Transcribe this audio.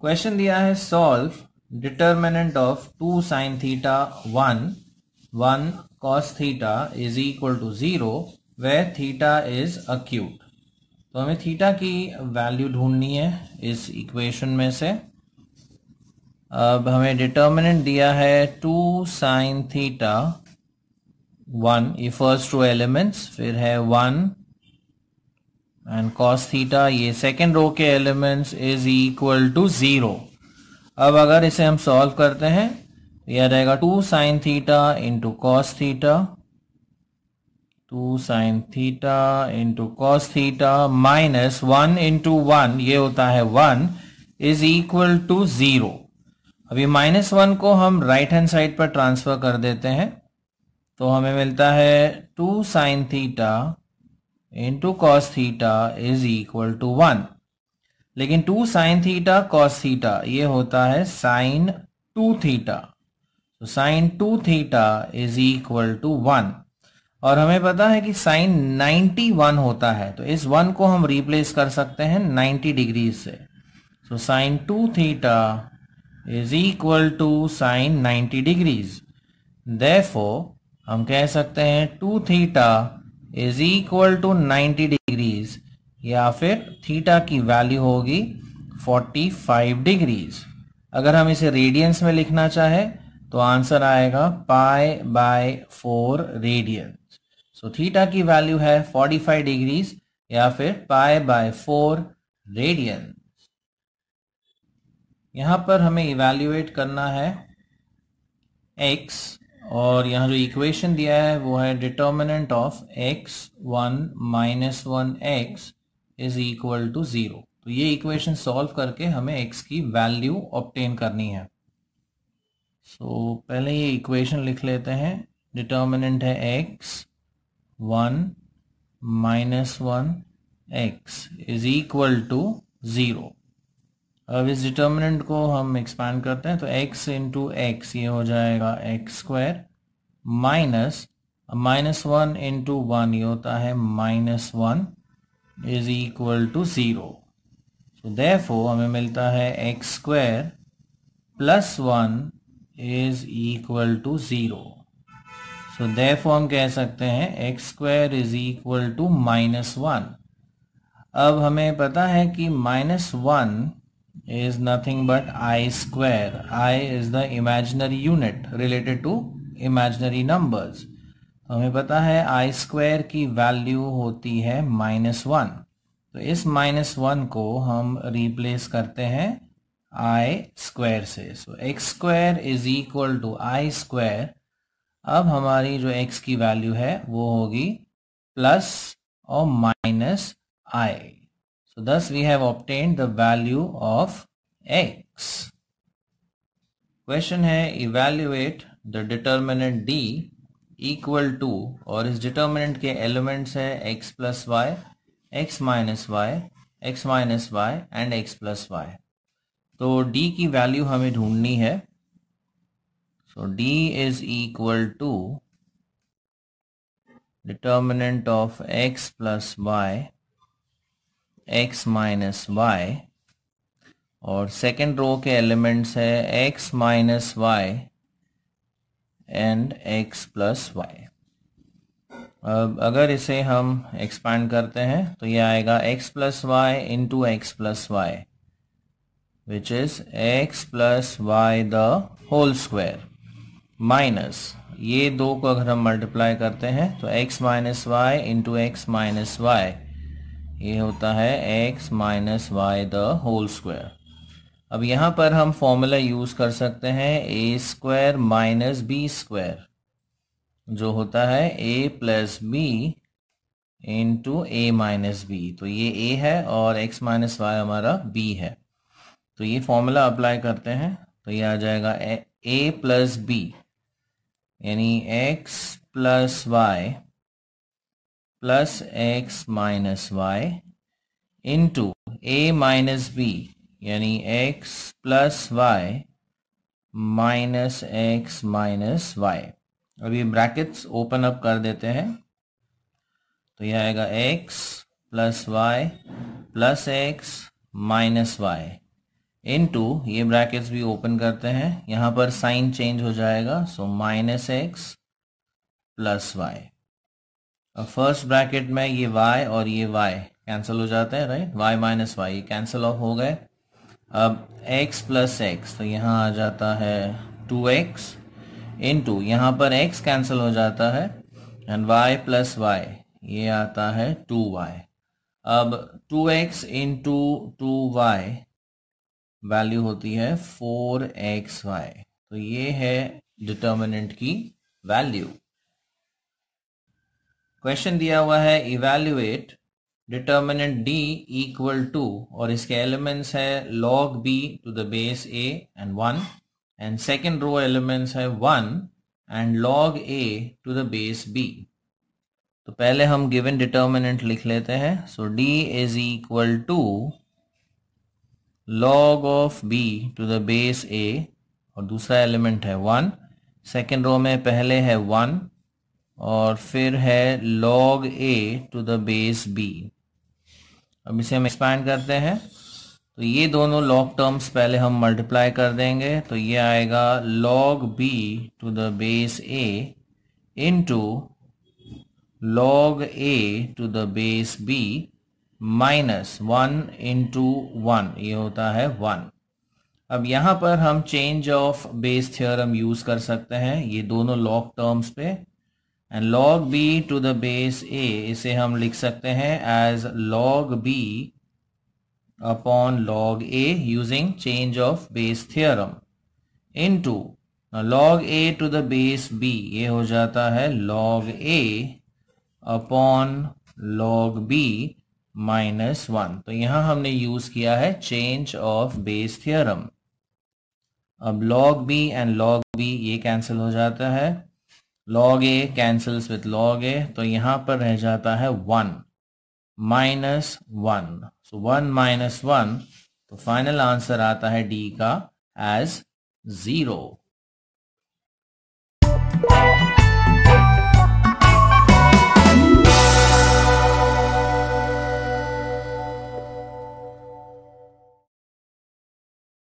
Question दिया है solve determinant of 2 sin theta 1 cos theta is equal to 0 where theta is acute. तो हमें theta की value ढूंढनी है इस इक्वेशन में से। अब हमें डिटर्मिनेंट दिया है 2 sin थीटा 1, ये फर्स्ट रो एलिमेंट्स, फिर है 1 एंड cos थीटा, ये सेकेंड रो के एलिमेंट्स इज इक्वल टू 0। अब अगर इसे हम सॉल्व करते हैं तो यह रहेगा 2 sin theta into cos theta, 2 sin theta into cos theta minus 1 into 1, ये होता है 1 इज इक्वल टू 0। अभी -1 को हम राइट हैंड साइड पर ट्रांसफर कर देते हैं तो हमें मिलता है 2 sin theta into cos theta is equal to 1। लेकिन 2 sin थीटा कॉस थीटा ये होता है sin 2 थीटा, तो sin 2 theta is equal to 1। और हमें पता है कि sin 91 होता है, तो इस 1 को हम रिप्लेस कर सकते हैं 90 डिग्री से। So sin 2 theta is equal to sin 90 degrees. Therefore हम कह सकते हैं 2 theta is equal to 90 degrees, या फिर थीटा की वैल्यू होगी 45 डिग्रीज। अगर हम इसे रेडियंस में लिखना चाहे तो आंसर आएगा π/4 रेडियंस। सो थीटा की वैल्यू है 45 डिग्रीज या फिर π/4 रेडियंस। यहां पर हमें इवैल्यूएट करना है x, और यहाँ जो इक्वेशन दिया है वो है determinant of x1 - 1x is equal to 0। तो ये इक्वेशन सॉल्व करके हमें x की वैल्यू ऑब्टेन करनी है। सो पहले ये इक्वेशन लिख लेते हैं। डिटर्मिनेंट है x1 - 1x is equal to 0। अब इस डिटर्मिनेंट को हम एक्सपांड करते हैं तो x इंटू एक्स ये हो जाएगा x स्क्वायर, माइनस -1 इंटू 1 ये होता है -1 is equal to 0। So therefore हमें मिलता है x square plus 1 is equal to 0। So therefore हम कह सकते हैं x square is equal to -1। अब हमें पता है कि -1 is nothing but I square. I is the imaginary unit related to imaginary numbers. तो हमें पता है I square की वैल्यू होती है -1। तो इस -1 को हम रिप्लेस करते हैं I स्क्वायर से। So x square is equal to I square. अब हमारी जो x की वैल्यू है वो होगी प्लस और minus I। So thus we have obtained the value of x. Question है evaluate the determinant d equal to, और इस determinant के elements है x plus y, x minus y, x minus y and x plus y। तो d की value हमें ढूंढनी है। So d is equal to determinant of x plus y, x minus y, और सेकेंड रो के elements है x minus y and x plus y। अब अगर इसे हम एक्सपांड करते हैं तो ये आएगा x plus y into x plus y, which is x plus y the whole square, minus ये दो को अगर हम मल्टीप्लाई करते हैं तो x minus Y into x minus y, ये होता है x minus y the whole square. अब यहाँ पर हम फॉर्मूला यूज कर सकते हैं a square minus b square, जो होता है a plus b into A minus b. तो ये a है और x माइनस वाई हमारा b है। तो ये फॉर्मूला अप्लाई करते हैं तो ये आ जाएगा a प्लस बी, यानी x plus Y plus X minus Y into ए माइनस बी, यानी X plus Y minus X minus Y. अभी ब्रैकेट्स ओपन अप कर देते हैं तो यह आएगा X plus Y plus X minus Y into, ये ब्रैकेट्स भी ओपन करते हैं, यहाँ पर साइन चेंज हो जाएगा, सो -x प्लस y। अब फर्स्ट ब्रैकेट में ये y और ये y कैंसिल हो जाते हैं, right, y minus y cancel off हो गए। अब x प्लस एक्स, तो यहाँ आ जाता है 2x इनटू, यहाँ पर x कैंसिल हो जाता है एंड y प्लस वाई, ये आता है 2y। अब 2x इंटू 2y वैल्यू होती है 4xy, तो ये है डिटर्मिनेंट की वैल्यू। क्वेश्चन दिया हुआ है evaluate determinant d equal to, और इसके एलिमेंट्स है log b to the base a and 1, and second row elements है 1 and log a to the base b। तो पहले हम गिवन डिटर्मिनेंट लिख लेते हैं, so d is equal to log of b to the base a, और दूसरा element है 1, सेकेंड रो में पहले है 1 और फिर है log a to the base b। अब इसे हम एक्सपैंड करते हैं, तो ये दोनों लॉग टर्म्स पहले हम मल्टीप्लाई कर देंगे, तो ये आएगा log b to the base a into log a to the base b minus 1 into 1, ये होता है 1। अब यहाँ पर हम change of base theorem use कर सकते हैं ये दोनों लॉग टर्म्स पे, and log b to the base a, इसे हम लिख सकते हैं as log b upon log a using change of base theorem into log a to the base b, ये हो जाता है log a upon log b minus 1। तो यहाँ हमने यूज किया है चेंज ऑफ बेस थ्योरम। अब log b and log b ये कैंसिल हो जाता है, log a cancels with log a, तो यहाँ पर रह जाता है 1 माइनस 1, सो 1 माइनस 1, तो फाइनल आंसर आता है d का एज 0।